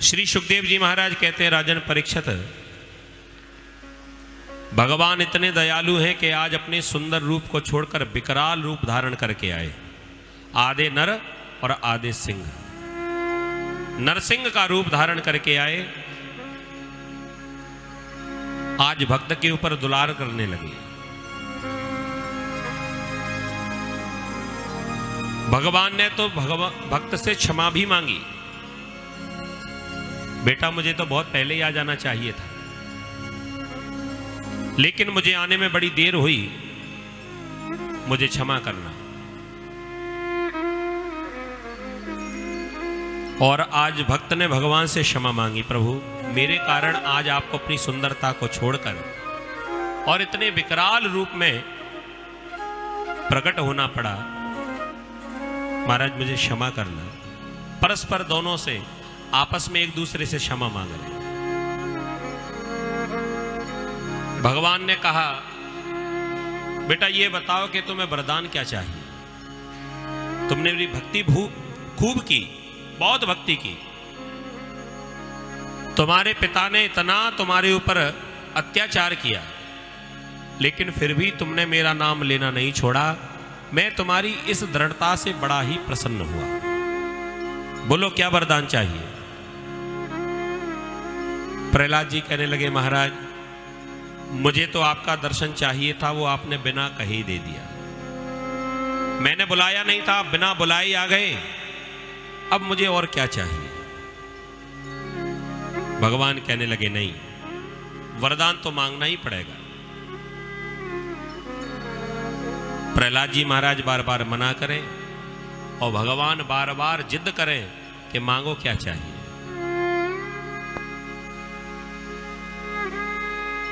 श्री सुखदेव जी महाराज कहते हैं, राजन परीक्षित, भगवान इतने दयालु हैं कि आज अपने सुंदर रूप को छोड़कर विकराल रूप धारण करके आए। आधे नर और आधे सिंह, नरसिंह का रूप धारण करके आए। आज भक्त के ऊपर दुलार करने लगे। भगवान ने तो भक्त से क्षमा भी मांगी। बेटा मुझे तो बहुत पहले ही आ जाना चाहिए था, लेकिन मुझे आने में बड़ी देर हुई, मुझे क्षमा करना। और आज भक्त ने भगवान से क्षमा मांगी, प्रभु मेरे कारण आज आपको अपनी सुंदरता को छोड़कर और इतने विकराल रूप में प्रकट होना पड़ा, महाराज मुझे क्षमा करना। परस्पर दोनों से आपस में एक दूसरे से क्षमा मांग रहे। भगवान ने कहा, बेटा ये बताओ कि तुम्हें वरदान क्या चाहिए। तुमने मेरी भक्ति खूब की, बहुत भक्ति की। तुम्हारे पिता ने इतना तुम्हारे ऊपर अत्याचार किया, लेकिन फिर भी तुमने मेरा नाम लेना नहीं छोड़ा। मैं तुम्हारी इस दृढ़ता से बड़ा ही प्रसन्न हुआ। बोलो क्या वरदान चाहिए। प्रहलाद जी कहने लगे, महाराज मुझे तो आपका दर्शन चाहिए था, वो आपने बिना कहे ही दे दिया। मैंने बुलाया नहीं था, आप बिना बुलाए आ गए। अब मुझे और क्या चाहिए। भगवान कहने लगे, नहीं, वरदान तो मांगना ही पड़ेगा। प्रहलाद जी महाराज बार बार मना करें और भगवान बार बार जिद करें कि मांगो क्या चाहिए।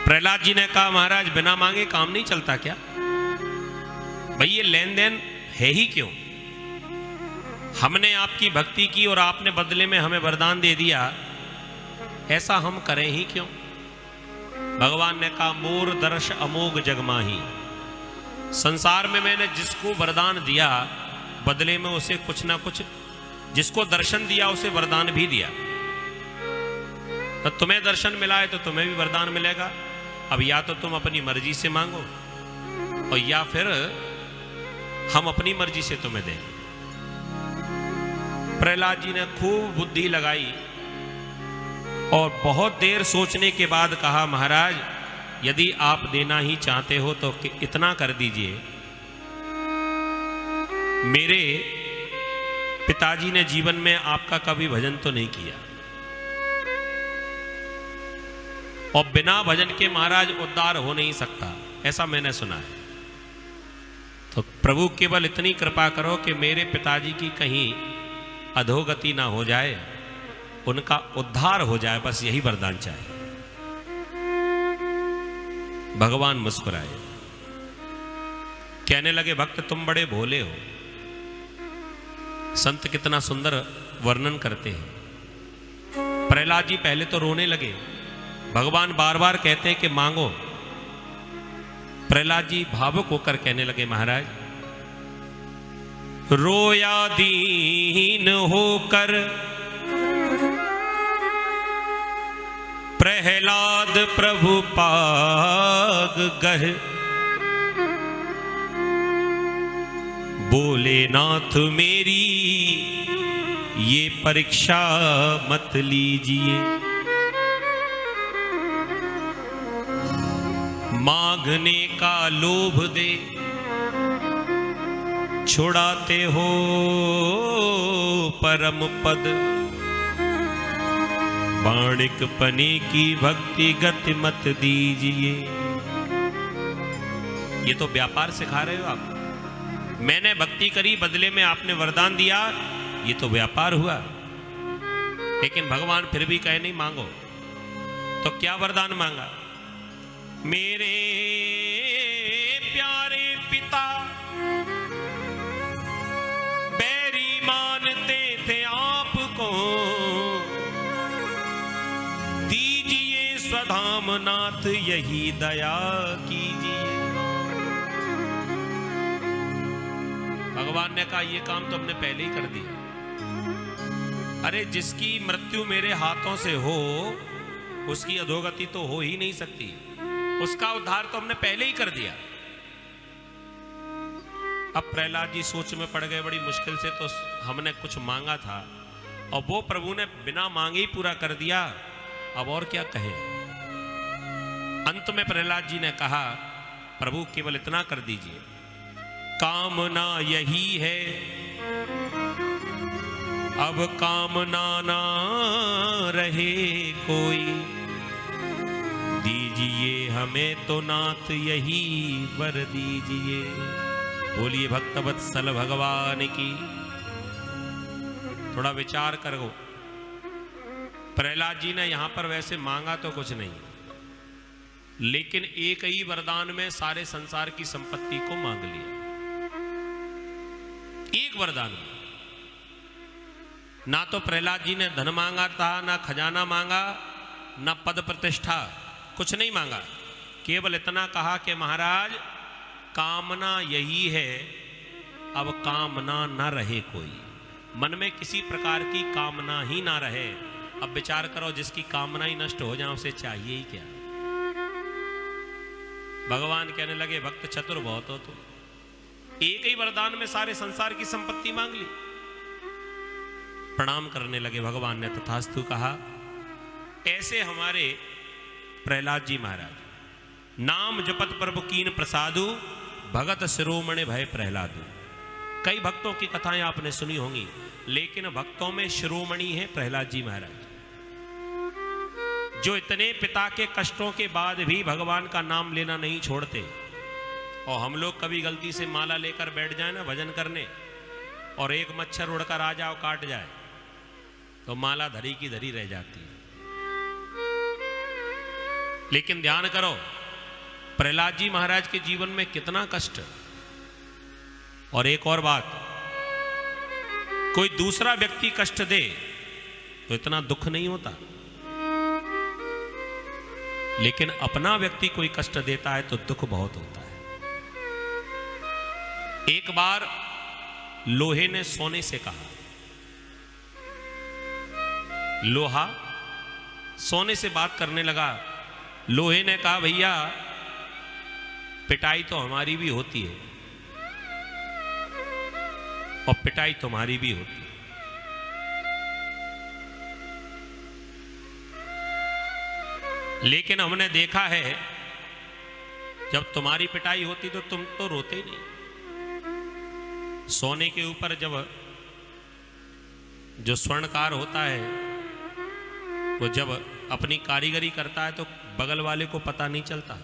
प्रहलाद जी ने कहा, महाराज बिना मांगे काम नहीं चलता क्या? भाई ये लेन देन है ही क्यों? हमने आपकी भक्ति की और आपने बदले में हमें वरदान दे दिया, ऐसा हम करें ही क्यों? भगवान ने कहा, मोर दर्श अमोघ जगमाही। संसार में मैंने जिसको वरदान दिया, बदले में उसे कुछ ना कुछ, जिसको दर्शन दिया उसे वरदान भी दिया। तो तुम्हें दर्शन मिला है तो तुम्हें भी वरदान मिलेगा। अब या तो तुम अपनी मर्जी से मांगो और या फिर हम अपनी मर्जी से तुम्हें दें। प्रहलाद जी ने खूब बुद्धि लगाई और बहुत देर सोचने के बाद कहा, महाराज यदि आप देना ही चाहते हो तो इतना कर दीजिए, मेरे पिताजी ने जीवन में आपका कभी भजन तो नहीं किया, और बिना भजन के महाराज उद्धार हो नहीं सकता, ऐसा मैंने सुना है। तो प्रभु केवल इतनी कृपा करो कि मेरे पिताजी की कहीं अधोगति ना हो जाए, उनका उद्धार हो जाए, बस यही वरदान चाहिए। भगवान मुस्कुराए, कहने लगे, भक्त तुम बड़े भोले हो। संत कितना सुंदर वर्णन करते हैं। प्रहलाद जी पहले तो रोने लगे। भगवान बार बार कहते हैं कि मांगो। प्रहलाद जी भावुक होकर कहने लगे, महाराज रोया दीन होकर प्रहलाद प्रभु पाग गह, बोले नाथ मेरी ये परीक्षा मत लीजिए। मांगने का लोभ दे छुड़ाते हो परम पद, बाणिक पने की भक्ति गति मत दीजिए। ये तो व्यापार सिखा रहे हो आप। मैंने भक्ति करी, बदले में आपने वरदान दिया, ये तो व्यापार हुआ। लेकिन भगवान फिर भी कहे नहीं मांगो। तो क्या वरदान मांगा? मेरे प्यारे पिता बैरी मानते थे आपको, दीजिए स्वधाम नाथ यही दया कीजिए। भगवान ने कहा, ये काम तो हमने पहले ही कर दिया, अरे जिसकी मृत्यु मेरे हाथों से हो उसकी अधोगति तो हो ही नहीं सकती, उसका उद्धार तो हमने पहले ही कर दिया। अब प्रहलाद जी सोच में पड़ गए, बड़ी मुश्किल से तो हमने कुछ मांगा था और वो प्रभु ने बिना मांगे ही पूरा कर दिया, अब और क्या कहें। अंत में प्रहलाद जी ने कहा, प्रभु केवल इतना कर दीजिए, कामना यही है अब कामना ना रहे कोई, दीजिए हमें तो नाथ यही वर दीजिए। बोलिए भक्तवत्सल भगवान की। थोड़ा विचार करो, प्रहलाद जी ने यहां पर वैसे मांगा तो कुछ नहीं, लेकिन एक ही वरदान में सारे संसार की संपत्ति को मांग लिया। एक वरदान में ना तो प्रहलाद जी ने धन मांगा था, ना खजाना मांगा, ना पद प्रतिष्ठा, कुछ नहीं मांगा। केवल इतना कहा कि महाराज कामना यही है अब कामना ना रहे कोई, मन में किसी प्रकार की कामना ही ना रहे। अब विचार करो, जिसकी कामना ही नष्ट हो जाए उसे चाहिए ही क्या। भगवान कहने लगे, भक्त चतुर बहुत हो तुम, एक ही वरदान में सारे संसार की संपत्ति मांग ली। प्रणाम करने लगे भगवान ने, तथास्तु कहा। ऐसे हमारे प्रहलाद जी महाराज, नाम जपत प्रभु कीन प्रसादु, भगत शिरोमणि भय प्रहलादु। कई भक्तों की कथाएं आपने सुनी होंगी, लेकिन भक्तों में शिरोमणि है प्रहलाद जी महाराज, जो इतने पिता के कष्टों के बाद भी भगवान का नाम लेना नहीं छोड़ते। और हम लोग कभी गलती से माला लेकर बैठ जाए ना भजन करने, और एक मच्छर उड़कर आ जाओ काट जाए, तो माला धरी की धरी रह जाती है। लेकिन ध्यान करो, प्रहलाद जी महाराज के जीवन में कितना कष्ट। और एक और बात, कोई दूसरा व्यक्ति कष्ट दे तो इतना दुख नहीं होता, लेकिन अपना व्यक्ति कोई कष्ट देता है तो दुख बहुत होता है। एक बार लोहे ने सोने से कहा, लोहा सोने से बात करने लगा। लोहे ने कहा, भैया पिटाई तो हमारी भी होती है और पिटाई तुम्हारी भी होती है, लेकिन हमने देखा है जब तुम्हारी पिटाई होती तो तुम तो रोते ही नहीं। सोने के ऊपर जब जो स्वर्णकार होता है वो जब अपनी कारीगरी करता है तो बगल वाले को पता नहीं चलता,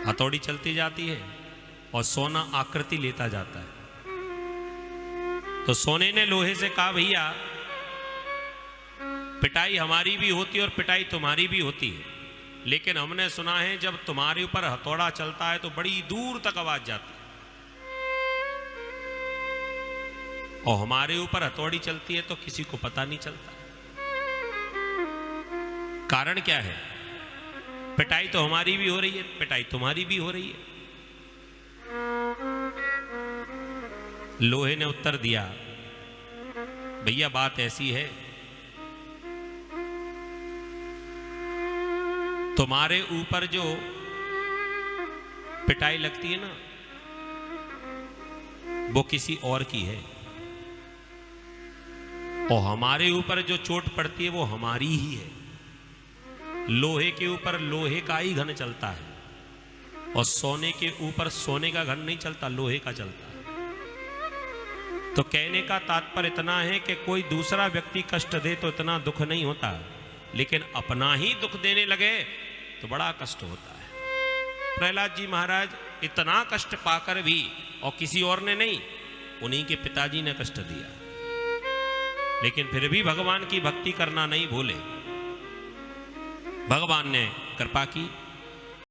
हथौड़ी चलती जाती है और सोना आकृति लेता जाता है। तो सोने ने लोहे से कहा, भैया पिटाई हमारी भी होती है और पिटाई तुम्हारी भी होती है, लेकिन हमने सुना है जब तुम्हारे ऊपर हथौड़ा चलता है तो बड़ी दूर तक आवाज जाती है, और हमारे ऊपर हथौड़ी चलती है तो किसी को पता नहीं चलता। कारण क्या है? पिटाई तो हमारी भी हो रही है, पिटाई तुम्हारी भी हो रही है। लोहे ने उत्तर दिया, भैया बात ऐसी है, तुम्हारे ऊपर जो पिटाई लगती है ना वो किसी और की है, और हमारे ऊपर जो चोट पड़ती है वो हमारी ही है। लोहे के ऊपर लोहे का ही घन चलता है और सोने के ऊपर सोने का घन नहीं चलता, लोहे का चलता है। तो कहने का तात्पर्य इतना है कि कोई दूसरा व्यक्ति कष्ट दे तो इतना दुख नहीं होता, लेकिन अपना ही दुख देने लगे तो बड़ा कष्ट होता है। प्रहलाद जी महाराज इतना कष्ट पाकर भी, और किसी और ने नहीं, उन्हीं के पिताजी ने कष्ट दिया, लेकिन फिर भी भगवान की भक्ति करना नहीं भूले। भगवान ने कृपा की,